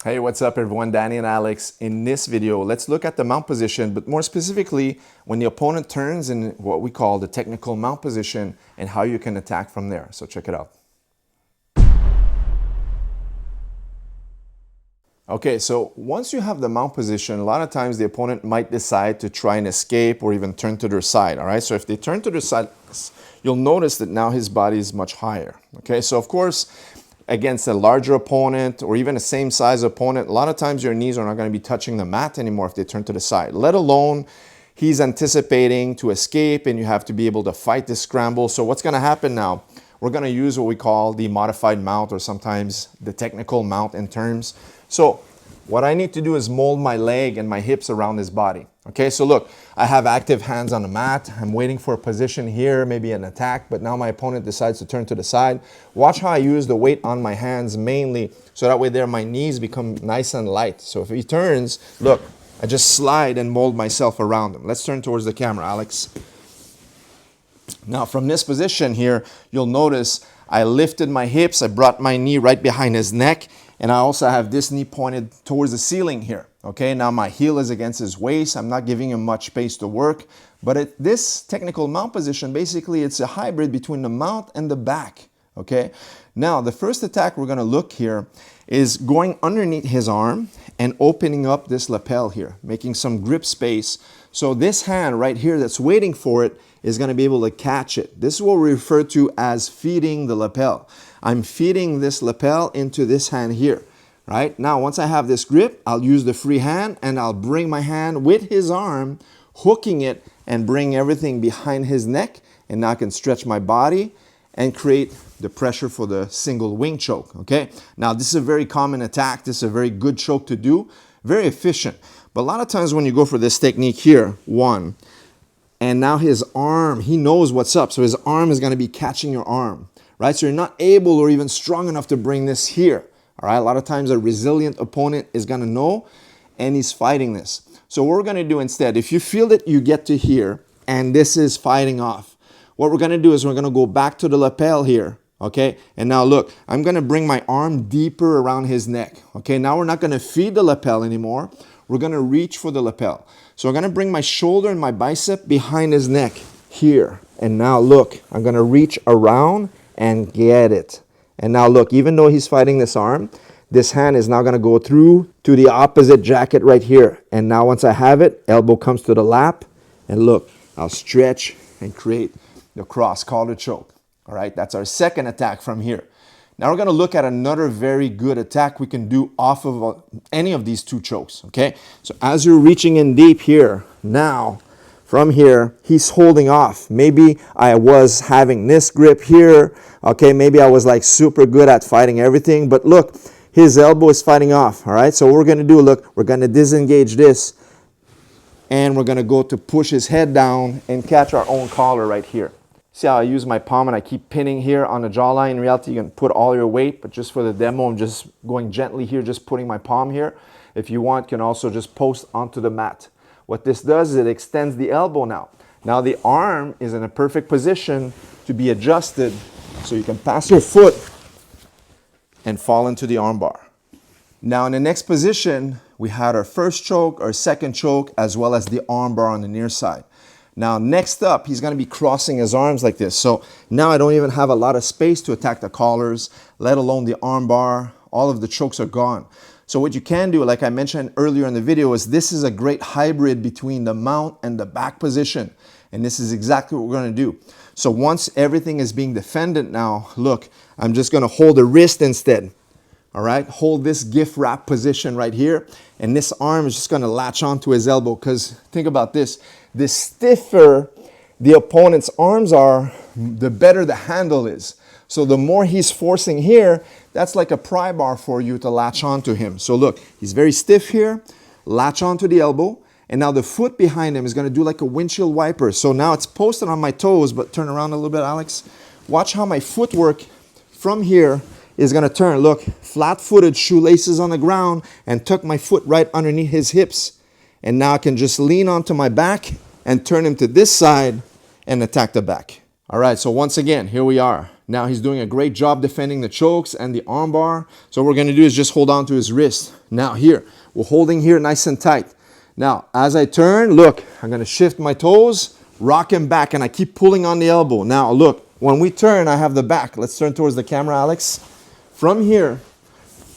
Hey, what's up everyone? Danny and Alex. In this video, let's look at the mount position, but more specifically, when the opponent turns in what we call the technical mount position and how you can attack from there. So check it out. Okay, so once you have the mount position, a lot of times the opponent might decide to try and escape or even turn to their side, all right? So if they turn to their side, you'll notice that now his body is much higher, okay? So of course, against a larger opponent or even a same size opponent, a lot of times your knees are not going to be touching the mat anymore if they turn to the side, let alone he's anticipating to escape and you have to be able to fight this scramble. So what's going to happen now? We're going to use what we call the modified mount or sometimes the technical mount in terms. So what I need to do is mold my leg and my hips around his body. Okay, so look, I have active hands on the mat. I'm waiting for a position here, maybe an attack, but now my opponent decides to turn to the side. Watch how I use the weight on my hands mainly, so that way there my knees become nice and light. So if he turns, look, I just slide and mold myself around him. Let's turn towards the camera, Alex. Now from this position here, you'll notice I lifted my hips, I brought my knee right behind his neck, and I also have this knee pointed towards the ceiling here. Okay, now my heel is against his waist. I'm not giving him much space to work. But at this technical mount position, basically it's a hybrid between the mount and the back. Okay, now the first attack we're gonna look here is going underneath his arm and opening up this lapel here, making some grip space. So this hand right here that's waiting for it is gonna be able to catch it. This is what we refer to as feeding the lapel. I'm feeding this lapel into this hand here. Right? Now, once I have this grip, I'll use the free hand and I'll bring my hand with his arm, hooking it and bring everything behind his neck. And now I can stretch my body and create the pressure for the single wing choke. Okay? Now, this is a very common attack. This is a very good choke to do. Very efficient. But a lot of times when you go for this technique here, one, and now his arm, he knows what's up. So his arm is going to be catching your arm. Right? So you're not able or even strong enough to bring this here. All right, a lot of times a resilient opponent is going to know and he's fighting this. So what we're going to do instead, if you feel that you get to here and this is fighting off, what we're going to do is we're going to go back to the lapel here. Okay, and now look, I'm going to bring my arm deeper around his neck. Okay, now we're not going to feed the lapel anymore. We're going to reach for the lapel. So I'm going to bring my shoulder and my bicep behind his neck here. And now look, I'm going to reach around and get it. And now look, even though he's fighting this arm, this hand is now going to go through to the opposite jacket right here. And now once I have it, elbow comes to the lap. And look, I'll stretch and create the cross collar choke. All right, that's our second attack from here. Now we're going to look at another very good attack we can do off of any of these two chokes. Okay, so as you're reaching in deep here, now from here, he's holding off. Maybe I was having this grip here. Okay, maybe I was like super good at fighting everything. But look, his elbow is fighting off. All right, so what we're going to do, look, we're going to disengage this. And we're going to go to push his head down and catch our own collar right here. See how I use my palm and I keep pinning here on the jawline? In reality, you can put all your weight. But just for the demo, I'm just going gently here, just putting my palm here. If you want, you can also just post onto the mat. What this does is it extends the elbow now. Now the arm is in a perfect position to be adjusted so you can pass your foot and fall into the arm bar. Now in the next position, we had our first choke, our second choke, as well as the arm bar on the near side. Now next up, he's going to be crossing his arms like this. So now I don't even have a lot of space to attack the collars, let alone the arm bar. All of the chokes are gone. So what you can do, like I mentioned earlier in the video, is this is a great hybrid between the mount and the back position. And this is exactly what we're going to do. So once everything is being defended now, look, I'm just going to hold the wrist instead. All right, hold this gift wrap position right here. And this arm is just going to latch onto his elbow because think about this. The stiffer the opponent's arms are, the better the handle is. So the more he's forcing here, that's like a pry bar for you to latch onto him. So look, he's very stiff here, latch onto the elbow, and now the foot behind him is going to do like a windshield wiper. So now it's posted on my toes, but turn around a little bit, Alex. Watch how my footwork from here is going to turn. Look, flat-footed, shoelaces on the ground, and tuck my foot right underneath his hips. And now I can just lean onto my back and turn him to this side and attack the back. All right, so once again, here we are. Now he's doing a great job defending the chokes and the arm bar. So what we're gonna do is just hold on to his wrist. Now here, we're holding here nice and tight. Now, as I turn, look, I'm gonna shift my toes, rock him back, and I keep pulling on the elbow. Now look, when we turn, I have the back. Let's turn towards the camera, Alex. From here,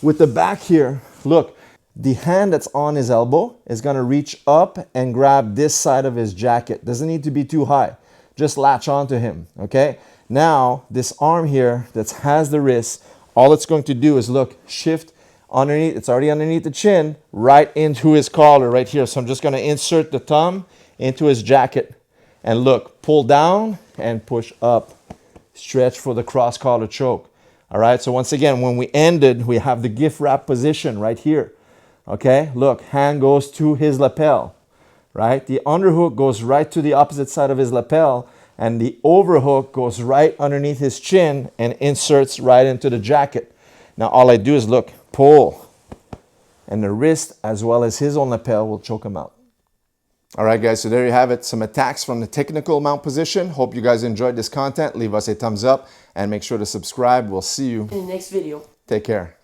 with the back here, look, the hand that's on his elbow is gonna reach up and grab this side of his jacket. Doesn't need to be too high. Just latch onto him, okay? Now, this arm here that has the wrist, all it's going to do is look, shift underneath, it's already underneath the chin, right into his collar right here. So I'm just gonna insert the thumb into his jacket and look, pull down and push up. Stretch for the cross collar choke. All right, so once again, when we ended, we have the gift wrap position right here. Okay, look, hand goes to his lapel, right? The underhook goes right to the opposite side of his lapel, and the overhook goes right underneath his chin and inserts right into the jacket. Now all I do is look, pull, and the wrist as well as his own lapel will choke him out. All right, guys, so there you have it. Some attacks from the technical mount position. Hope you guys enjoyed this content. Leave us a thumbs up and make sure to subscribe. We'll see you in the next video. Take care.